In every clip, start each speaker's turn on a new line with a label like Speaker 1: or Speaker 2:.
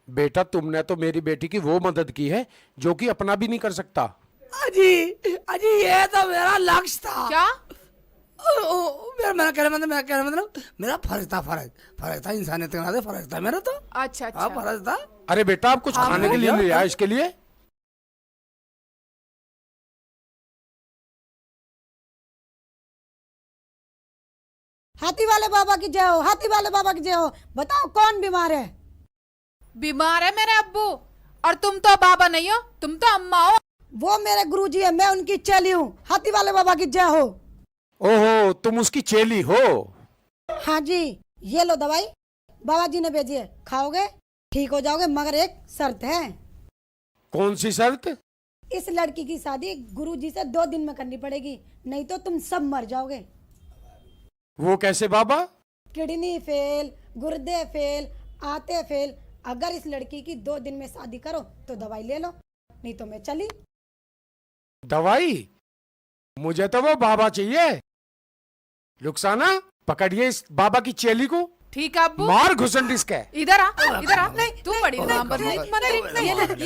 Speaker 1: बेटा तुमने तो मेरी बेटी की वो मदद की है जो कि अपना भी नहीं कर सकता।
Speaker 2: अजी अजी ये तो मेरा लक्ष्य था।
Speaker 3: क्या?
Speaker 2: मेरा कहने मतलब मेरा फर्ज था इंसानियत के नाते फर्ज था मेरा तो।
Speaker 3: अच्छा
Speaker 2: हाँ
Speaker 3: अच्छा।
Speaker 2: फर्ज था।
Speaker 1: अरे बेटा आप कुछ
Speaker 3: हाँ,
Speaker 1: खाने के लिए ले आए इसके लिए।
Speaker 4: हाथी वाले बाबा की जय हो, हाथी वाले बाबा की जय हो। बताओ कौन बीमार है?
Speaker 3: बीमार है मेरे अब्बू। और तुम तो बाबा नहीं हो, तुम तो अम्मा हो।
Speaker 4: वो मेरे गुरुजी है, मैं उनकी चेली हूँ। हाथी वाले बाबा की जय हो।
Speaker 1: ओहो तुम उसकी चेली हो।
Speaker 4: हाँ जी, ये लो दवाई, बाबा जी ने भेजी है, खाओगे ठीक हो जाओगे, मगर एक शर्त है।
Speaker 1: कौन सी शर्त?
Speaker 4: इस लड़की की शादी गुरुजी से 2 दिन में करनी पड़ेगी, नहीं तो तुम सब मर जाओगे।
Speaker 1: वो कैसे बाबा?
Speaker 4: किडनी फेल, गुर्दे फेल, आते फेल। अगर इस लड़की की 2 दिन में शादी करो तो दवाई ले लो, नहीं तो मैं चली।
Speaker 1: दवाई? मुझे तो वो बाबा चाहिए। रुखसाना पकड़िए इस बाबा की चेली को,
Speaker 3: ठीक है अब्बू।
Speaker 1: मार घुसन इसके।
Speaker 3: इधर आ, इधर आ। तू बड़ी नाम बनेगी मंत्री।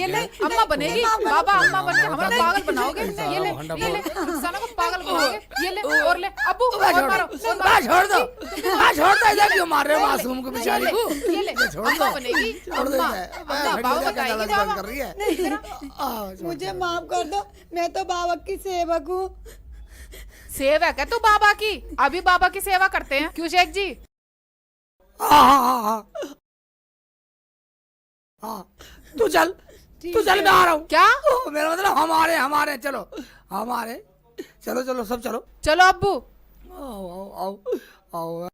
Speaker 3: ये ले अम्मा बनेगी, बाबा अम्मा बन के हमें पागल बनाओगे। ये ले रुखसाना को पागल बनाओगे। ये ले और ले अब्बू और मारो।
Speaker 2: छोड़ दो इधर क्यों मार रहे हो मासूम को बेचारी को?
Speaker 3: ये ले अम्मा बनेगी। अम्मा बाबा बताएगी बाबा।
Speaker 2: कर रही है।
Speaker 4: मुझे माफ कर दो, मैं तो बाबा की सेवक हूँ।
Speaker 3: सेवक है तू बाबा की? अभी बाबा की सेवा करते हैं क्यों शेख जी?
Speaker 2: हाँ तू चल मैं आ रहा हूँ।
Speaker 3: क्या?
Speaker 2: मेरा मतलब हमारे चलो सब चलो।
Speaker 3: चलो अब्बू।
Speaker 2: आओ।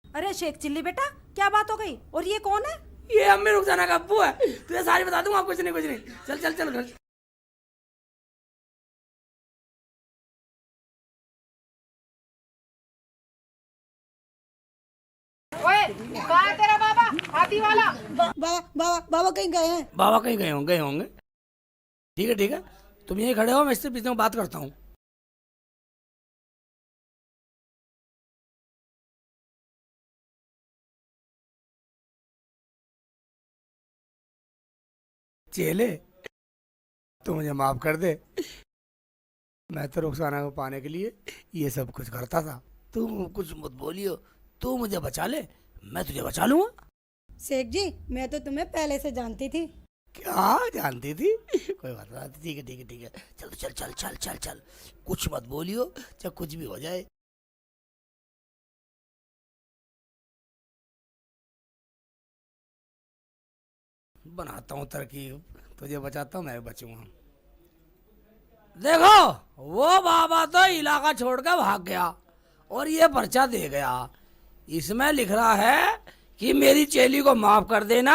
Speaker 4: अरे शेख चिल्ली बेटा, क्या बात हो गई? और ये कौन है?
Speaker 2: ये अम्मी रुखसाना का अब्बू है। तुझे सारी बता दूंगा। कुछ नहीं। चल घर।
Speaker 3: ओए कहाँ है तेरा बाबा हाथी वाला?
Speaker 4: बाबा कहीं गए हैं।
Speaker 2: बाबा कहीं गए होंगे। ठीक है तुम यहीं खड़े हो, मैं इससे पीछे बात करता हूँ। चेले तू मुझे माफ कर दे। मैं तो रुखसाना को पाने के लिए ये सब कुछ करता था। तू कुछ मत बोलियो, तू मुझे बचा ले, मैं तुझे बचा लूंगा।
Speaker 4: शेख जी, मैं तो तुम्हें पहले से जानती थी।
Speaker 2: क्या जानती थी? कोई बात नहीं। ठीक है चल। कुछ मत बोलियो, चाहे कुछ भी हो जाए। बनाता हूँ तरकीब, तुझे बचाता हूँ, मैं बचूंगा। देखो वो बाबा तो इलाका छोड़कर भाग गया और ये पर्चा दे गया। इसमें लिख रहा है कि मेरी चेली को माफ कर देना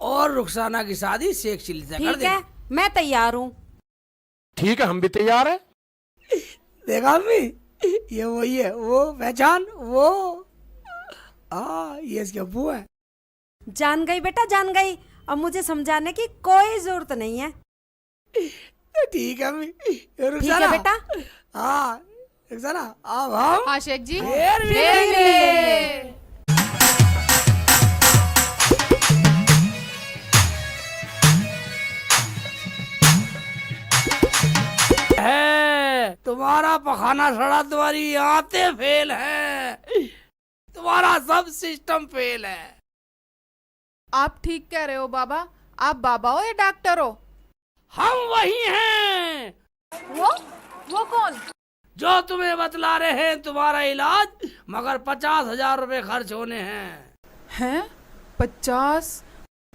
Speaker 2: और रुखसाना की शादी शेख चिल्ली से कर देना।
Speaker 4: मैं तैयार हूँ।
Speaker 1: ठीक है हम भी तैयार है।
Speaker 2: देखा अम्मी, ये वही है, वो पहचान वो। ये इसके अब्बू है।
Speaker 4: जान गई बेटा, जान गई। अब मुझे समझाने की कोई जरूरत नहीं है।
Speaker 2: ठीक है अम्मी।
Speaker 4: ठीक है
Speaker 2: रुखसाना
Speaker 4: बेटा।
Speaker 2: हाँ रुखसाना अब हम
Speaker 3: हाँ शेख जी।
Speaker 2: फिर
Speaker 3: मिलेंगे।
Speaker 2: है तुम्हारा पखाना सड़ा, तुम्हारी आंतें फेल है, तुम्हारा सब सिस्टम फेल है।
Speaker 3: आप ठीक कह रहे हो बाबा। आप बाबा हो या डॉक्टर हो?
Speaker 2: हम वही हैं
Speaker 3: वो कौन?
Speaker 2: जो तुम्हें बतला रहे हैं तुम्हारा इलाज, मगर 50,000 रुपए खर्च होने हैं।
Speaker 3: 50?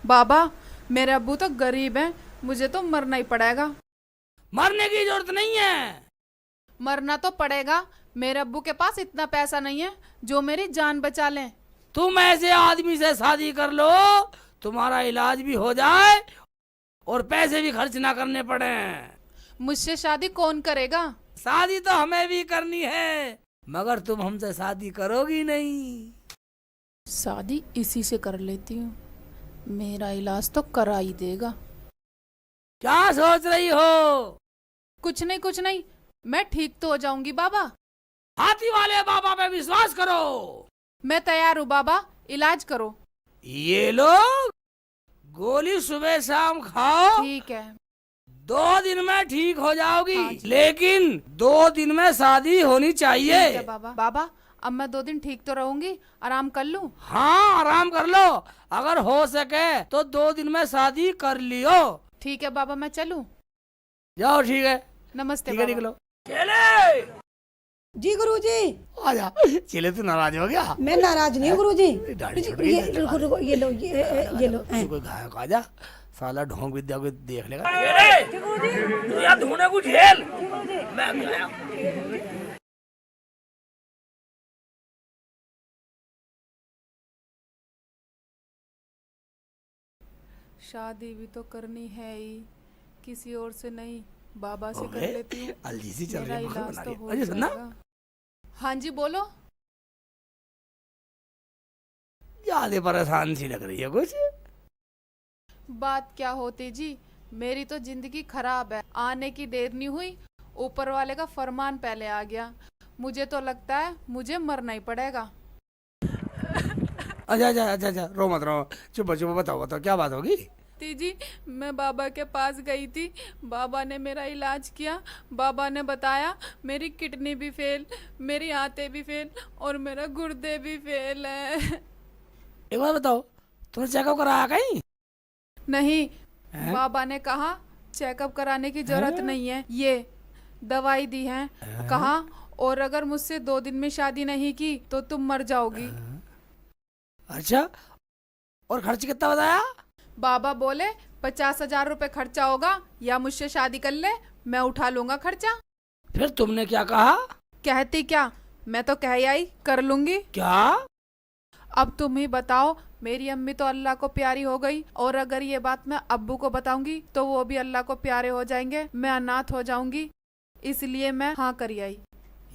Speaker 3: बाबा मेरे अब्बू तो गरीब हैं, मुझे तो मरना ही पड़ेगा।
Speaker 2: मरने की जरूरत नहीं है।
Speaker 3: मरना तो पड़ेगा। मेरे अब्बू के पास इतना पैसा नहीं है जो मेरी जान बचा लें।
Speaker 2: तुम ऐसे आदमी से शादी कर लो, तुम्हारा इलाज भी हो जाए और पैसे भी खर्च ना करने पड़े।
Speaker 3: मुझसे शादी कौन करेगा?
Speaker 2: शादी तो हमें भी करनी है, मगर तुम हमसे शादी करोगी नहीं।
Speaker 3: शादी इसी से कर लेती हूँ, मेरा इलाज तो करा ही देगा।
Speaker 2: क्या सोच रही हो?
Speaker 3: कुछ नहीं, मैं ठीक तो हो जाऊंगी बाबा।
Speaker 2: हाथी वाले बाबा पे विश्वास करो।
Speaker 3: मैं तैयार हूँ बाबा, इलाज करो।
Speaker 2: ये लो, गोली सुबह शाम खाओ,
Speaker 3: ठीक है
Speaker 2: 2 दिन में ठीक हो जाओगी।
Speaker 3: हाँ जी।
Speaker 2: लेकिन 2 दिन में शादी होनी
Speaker 3: ठीक है
Speaker 2: चाहिए।
Speaker 3: बाबा। बाबा अब मैं 2 दिन ठीक तो रहूंगी, आराम कर लूं?
Speaker 2: हाँ, आराम कर लो, अगर हो सके तो 2 दिन में शादी कर लियो।
Speaker 3: ठीक है बाबा, मैं चलूं?
Speaker 2: जाओ, ठीक है,
Speaker 3: नमस्ते
Speaker 2: ठीक है,
Speaker 3: बाबा।
Speaker 2: निकलो। चले
Speaker 4: जी गुरुजी।
Speaker 2: आजा। चले, तू नाराज हो गया?
Speaker 4: मैं नाराज नहीं हूँ गुरुजी।
Speaker 2: दाढ़ी छूट गई।
Speaker 4: ये रुको रुको, ये लो, ये लो।
Speaker 2: तू कोई गायक आजा, साला ढोंग विद्या को देख लेगा। तू यार ढूंढे कुछ झेल, मैं गया।
Speaker 3: शादी भी तो करनी है ही, किसी और से नहीं, बाबा से कर
Speaker 2: ओए,
Speaker 3: लेती हूँ।
Speaker 2: अलजी चल
Speaker 3: मेरा
Speaker 2: रही है,
Speaker 3: इलाज
Speaker 2: बना
Speaker 3: तो
Speaker 2: रही है।
Speaker 3: हो
Speaker 2: अजय सुनना,
Speaker 3: जाएगा। हाँ जी बोलो।
Speaker 2: ज्यादा परेशान सी लग रही है कुछ।
Speaker 3: बात क्या होती जी, मेरी तो जिंदगी खराब है, आने की देर नहीं हुई, ऊपर वाले का फरमान पहले आ गया। मुझे तो लगता है मुझे मरना ही पड़ेगा।
Speaker 2: अच्छा अच्छा अच्छा अच्छा, रो मत रो, चुप चुप, बताओ बताओ क्या बात होगी।
Speaker 3: जी मैं बाबा के पास गई थी, बाबा ने मेरा इलाज किया। बाबा ने बताया मेरी किडनी भी फेल, मेरी आंतें भी फेल और मेरा गुर्दे भी फेल है।
Speaker 2: एक बार बताओ, तुमने चेकअप कराया कहीं?
Speaker 3: नहीं,
Speaker 2: हैं?
Speaker 3: बाबा ने कहा चेकअप कराने की जरूरत
Speaker 2: हैं?
Speaker 3: नहीं है, ये दवाई दी है, कहा और अगर मुझसे 2 दिन में शादी नहीं की तो तुम मर जाओगी।
Speaker 2: अच्छा, और खर्च कितना बताया?
Speaker 3: बाबा बोले 50,000 रुपए खर्चा होगा, या मुझसे शादी कर ले, मैं उठा लूंगा खर्चा।
Speaker 2: फिर तुमने क्या कहा?
Speaker 3: कहती क्या, मैं तो कह आई कर लूंगी।
Speaker 2: क्या?
Speaker 3: अब तुम ही बताओ, मेरी अम्मी तो अल्लाह को प्यारी हो गई, और अगर ये बात मैं अब्बू को बताऊंगी तो वो भी अल्लाह को प्यारे हो जाएंगे, मैं अनाथ हो जाऊंगी, इसलिए मैं हाँ कर आई।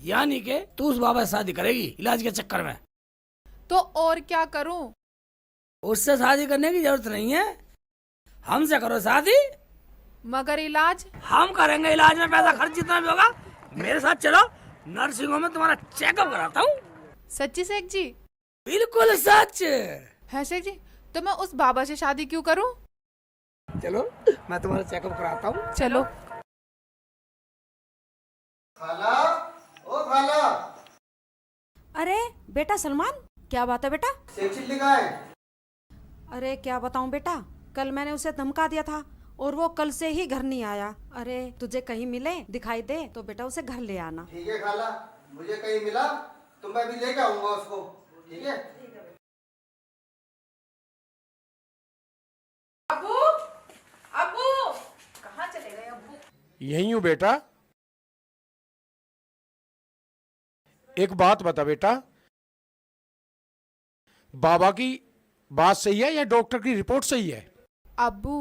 Speaker 2: यानी कि तू उस बाबा से शादी करेगी इलाज के चक्कर में?
Speaker 3: तो और क्या करूं?
Speaker 2: उससे शादी करने की जरूरत नहीं है, हमसे करो शादी,
Speaker 3: मगर इलाज?
Speaker 2: हम करेंगे इलाज में पैसा खर्च जितना भी होगा। मेरे साथ चलो, नर्सिंग होम में तुम्हारा चेकअप कराता हूँ।
Speaker 3: सच्ची शेख जी?
Speaker 2: बिल्कुल सच
Speaker 3: है शेख जी, तो मैं उस बाबा से शादी क्यों करूं?
Speaker 2: चलो, मैं तुम्हारा चेकअप कराता हूँ।
Speaker 3: चलो।
Speaker 5: खाला, ओ खाला,
Speaker 6: अरे बेटा सलमान, क्या बात है बेटा?
Speaker 5: सेक्शन लिखा है।
Speaker 6: अरे क्या बताऊं बेटा, कल मैंने उसे धमका दिया था और वो कल से ही घर नहीं आया। अरे तुझे कहीं मिले दिखाई दे तो बेटा उसे घर ले आना।
Speaker 5: ठीक है खाला, मुझे कहीं मिला तो मैं भी लेके आऊंगा उसको, ठीक है?
Speaker 3: अबू, अबू, कहाँ चले गए अबू?
Speaker 1: यही हूं बेटा। एक बात बता बेटा, बाबा की बात सही है या डॉक्टर की रिपोर्ट सही है?
Speaker 3: अबू,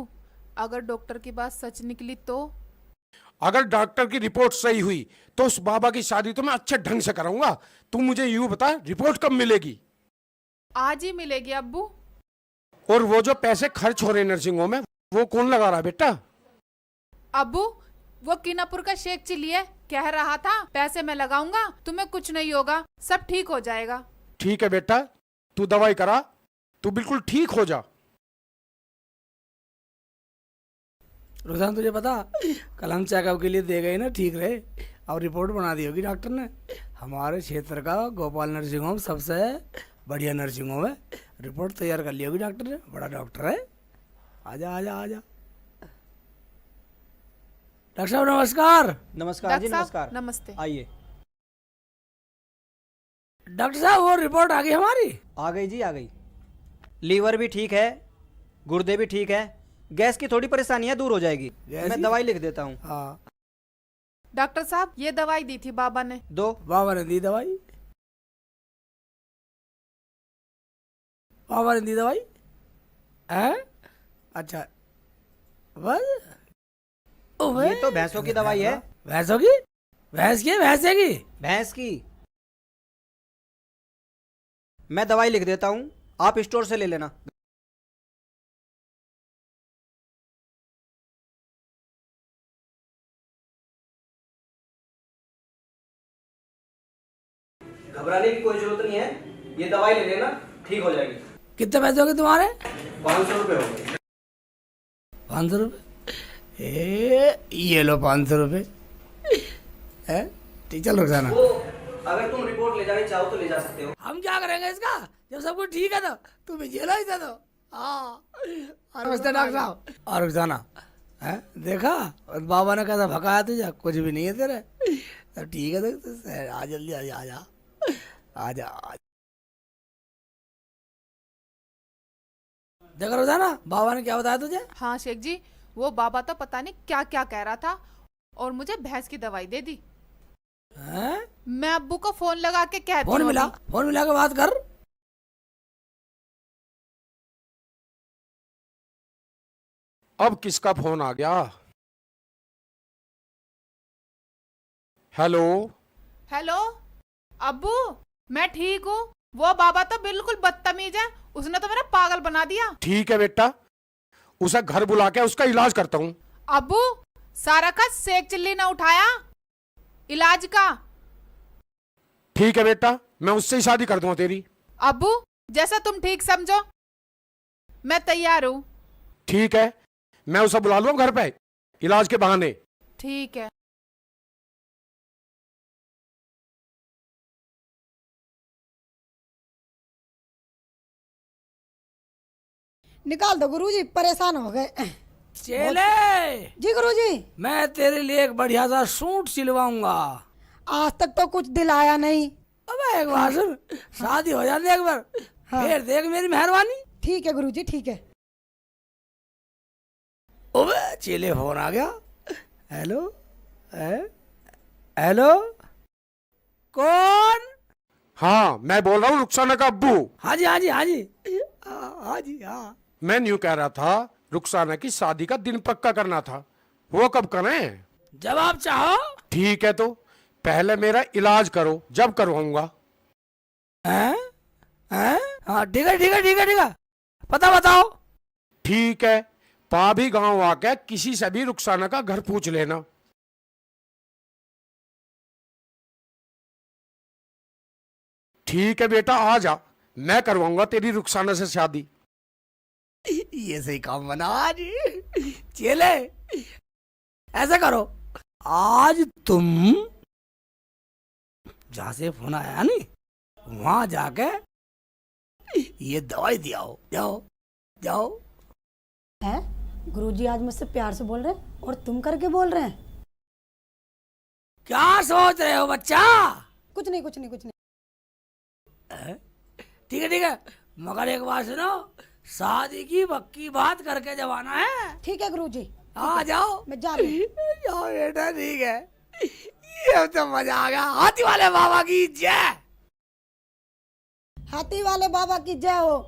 Speaker 3: अगर डॉक्टर की बात सच निकली तो?
Speaker 1: अगर डॉक्टर की रिपोर्ट सही हुई तो उस बाबा की शादी तो मैं अच्छे ढंग से कराऊंगा। तू मुझे यूं बता, रिपोर्ट कब मिलेगी?
Speaker 3: आज ही मिलेगी अब्बू।
Speaker 1: और वो जो पैसे खर्च हो रहे हैं नर्सिंग होम में, वो कौन लगा रहा है बेटा?
Speaker 3: अब्बू, वो कीनापुर का शेख चिल्ली है, कह रहा था पैसे मैं लगाऊंगा, तुम्हें कुछ नहीं होगा, सब ठीक हो जाएगा।
Speaker 1: ठीक है बेटा, तू दवाई करा, तू बिल्कुल ठीक हो जा।
Speaker 2: रुझान, तुझे पता, कल हम चेकअप के लिए दे गए ना, ठीक रहे, और रिपोर्ट बना दी होगी डॉक्टर ने। हमारे क्षेत्र का गोपाल नर्सिंग होम सबसे बढ़िया नर्सिंग होम है, रिपोर्ट तैयार कर ली होगी डॉक्टर ने, बड़ा डॉक्टर है। आजा आजा आजा। डॉक्टर साहब नमस्कार।
Speaker 7: नमस्कार जी,
Speaker 3: डॉक्टर साहब,
Speaker 7: नमस्कार।
Speaker 3: नमस्ते।
Speaker 7: आइए।
Speaker 2: डॉक्टर साहब, वो रिपोर्ट आ गई हमारी?
Speaker 7: आ गई जी, आ गई। लीवर भी ठीक है, गुर्दे भी ठीक है, गैस की थोड़ी परेशानी है, दूर हो जाएगी।
Speaker 2: गैस
Speaker 7: मैं
Speaker 2: की?
Speaker 7: दवाई लिख देता हूँ।
Speaker 2: हाँ,
Speaker 3: डॉक्टर साहब, ये दवाई दी थी बाबा ने।
Speaker 7: दो।
Speaker 2: बाबा ने दी दवाई? बाबा ने दी दवाई है? अच्छा, बस? ओए,
Speaker 7: ये तो भैंसों की दवाई है।
Speaker 2: भैंसों की? भैंस की? भैंसे की?
Speaker 7: भैंस की। मैं दवाई लिख देता हूँ, आप स्टोर से ले लेना। घबराने की कोई जरूरत नहीं है, ये दवाई ले लेना, ठीक हो जाएगी।
Speaker 2: कितने पैसे हो गए तुम्हारे?
Speaker 5: 500 रुपये हो गए।
Speaker 2: 500 रुपये? ये लो 500 रुपये। ठीक, चल रुकसाना।
Speaker 7: अगर तुम रिपोर्ट ले जानी चाहो तो ले जा सकते हो।
Speaker 2: हम क्या करेंगे इसका, जब सब कुछ ठीक है तो तुम्हें जेला ही दे दो। हाँ, और नमस्ते डॉक्टर साहब। और रुकसाना, है देखा और बाबा ने कैसा भगाया तुझे, कुछ भी नहीं है तेरे। तो ठीक है, तो आ जल्दी आ जा, आ जा, आ जा, आ जा। देखा रुकसाना, बाबा ने क्या बताया तुझे?
Speaker 3: हाँ शेख जी, वो बाबा तो पता नहीं क्या क्या कह रहा था और मुझे भैंस की दवाई दे दी।
Speaker 2: हैं?
Speaker 3: मैं अब्बू को फोन लगा के कहती
Speaker 2: फोन
Speaker 3: हूँ
Speaker 2: मिला,
Speaker 3: अभी।
Speaker 2: फोन मिला के बात कर।
Speaker 1: अब किसका फोन आ गया? हेलो।
Speaker 3: हेलो अब्बू, मैं ठीक हूँ। वो बाबा तो बिल्कुल बदतमीज है, उसने तो मेरा पागल बना दिया।
Speaker 1: ठीक है बेटा, उसे घर बुला के उसका इलाज करता हूँ।
Speaker 3: अब्बू, सारा का सेक चिल्ली ना उठाया इलाज का।
Speaker 1: ठीक है बेटा, मैं उससे ही शादी कर दूंगा तेरी।
Speaker 3: अब्बू, जैसा तुम ठीक समझो, मैं तैयार हूँ।
Speaker 1: ठीक है, मैं उसे बुला लूंगा घर पे इलाज के बहाने।
Speaker 3: ठीक है।
Speaker 4: निकाल दो गुरुजी, परेशान हो गए।
Speaker 2: चले,
Speaker 4: जी गुरुजी।
Speaker 2: मैं तेरे लिए एक बढ़िया सा सूट सिलवाऊंगा।
Speaker 4: आज तक तो कुछ दिलाया नहीं।
Speaker 2: अबे एक बार सुन, शादी हो जाती है एक बार,
Speaker 4: हाँ।
Speaker 2: फिर देख मेरी मेहरबानी।
Speaker 4: ठीक है गुरुजी, ठीक है।
Speaker 2: ओबे चेले, फोन आ गया। हेलो, हेलो, कौन?
Speaker 1: हाँ, मैं बोल रहा हूँ रुखसाना का अब्बू।
Speaker 2: हाँ जी, हाँ जी, हाँ जी, हाँ जी, हाँ।
Speaker 1: मैं न्यू कह रहा था, रुखसाना की शादी का दिन पक्का करना था, वो कब करें?
Speaker 2: जब आप चाहो।
Speaker 1: ठीक है, तो पहले मेरा इलाज करो, जब करवाऊंगा।
Speaker 2: हैं? हैं? हाँ ठीक है, ठीक है, ठीक है, ठीक है, पता बताओ।
Speaker 1: ठीक है, पाभी गांव आके किसी से भी रुखसाना का घर पूछ लेना। ठीक है बेटा, आ जा, मैं करवाऊंगा तेरी रुखसाना से शादी।
Speaker 2: ये सही काम बना आज। चेले, ऐसा करो, आज तुम जहां से फोन आया नहीं, वहां जाके ये दवाई दियाओ, जाओ जाओ।
Speaker 4: है गुरुजी आज मुझसे प्यार से बोल रहे हैं और तुम करके बोल रहे हैं।
Speaker 2: क्या सोच रहे हो बच्चा?
Speaker 4: कुछ नहीं, कुछ नहीं, कुछ नहीं।
Speaker 2: ठीक है, ठीक है, मगर एक बात सुनो, शादी की पक्की बात करके जब आना है।
Speaker 4: ठीक है गुरुजी,
Speaker 2: आ जाओ।
Speaker 4: मैं जा रही हूँ।
Speaker 2: जाओ बेटा, ठीक है। ये तो मजा आ गया। हाथी वाले बाबा की जय।
Speaker 4: हाथी वाले बाबा की जय हो।